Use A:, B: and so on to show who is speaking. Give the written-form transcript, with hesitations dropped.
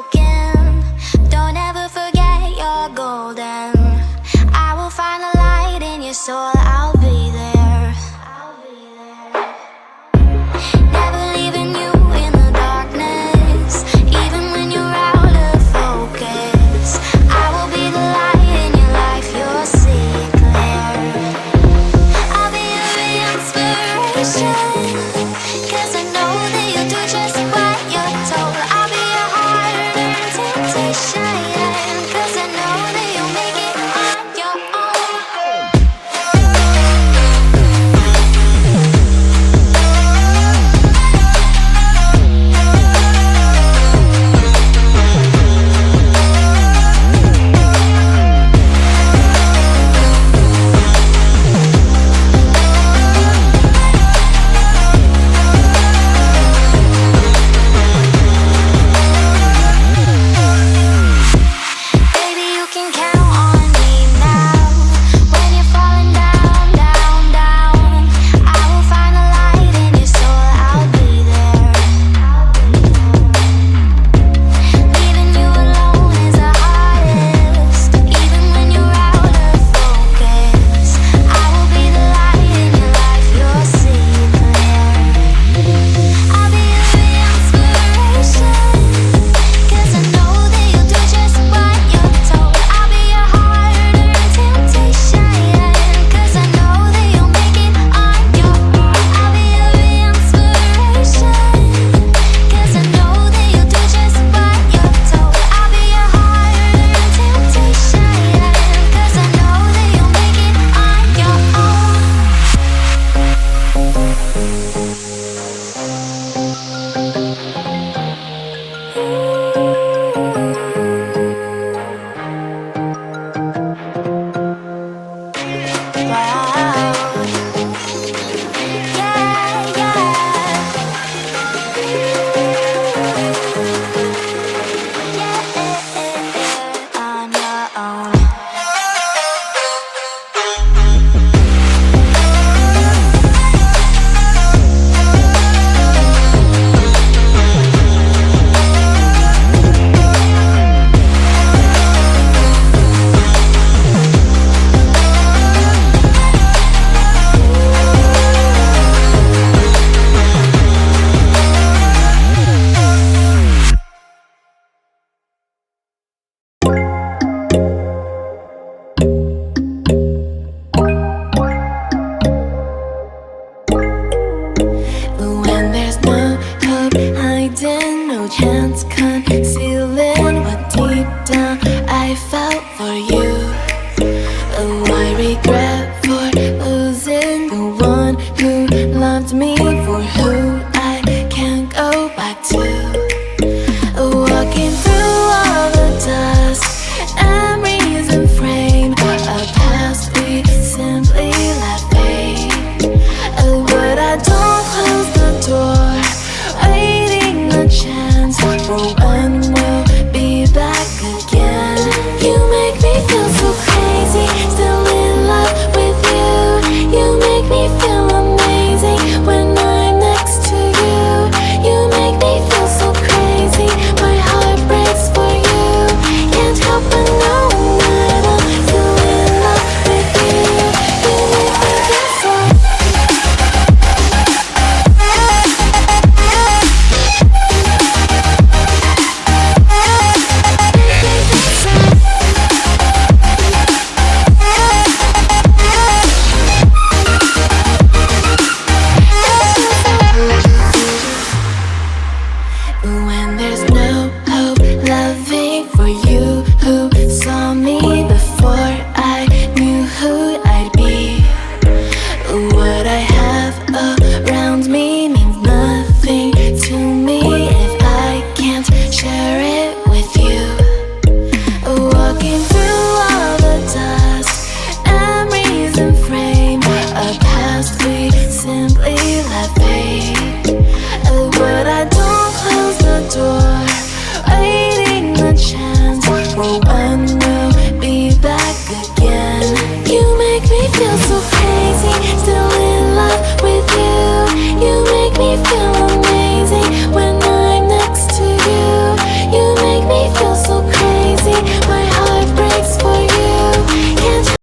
A: broken. Don't ever forget you're golden. I will find the light in your soul, I'll be there. Never leaving you in the darkness, even when you're out of focus. I will be the light in your life, you'll see it clear. I'll be your inspiration, 'cause I know that you'll do just what you're told. I'll be your harder temptation, 'cause I know that you'll make it on your own. Baby, you can count on me now. When you're falling down, down, down, I will find the light in your soul, I'll be there. Leaving you alone is the hardest, even when you're out of focus. I will be the light in your life, you'll see it clear. I'll be your inspiration, 'cause I know that you'll do just what you're told. I'll be your harder temptation, 'cause I know that you'll make it on your own. I'll be your inspiration, 'cause I know that you'll do just what you're told. I'll be your harder temptation, 'cause I know that you'll make it on your own. Wow. Yeah, yeah. On your own.
B: But when there's no hope hiding, no chance concealing what deep down I felt for you. Oh, I regret for losing the one who loved me, for who I can't go back to. Walking through all the dust, memories and frame, a past we simply let fade. Oh, but I don't close the door, waiting a chance for when we'll be back again. You make me feel so crazy, still in love with you. You make me feel amazing when I'm next to you. You make me feel so crazy, my heart breaks for you. Can't help but know that I'm still in love with you. You make me feel so. When there's no hope loving for you who saw me before I knew who I'd be. What I have around me means nothing to me if I can't share it.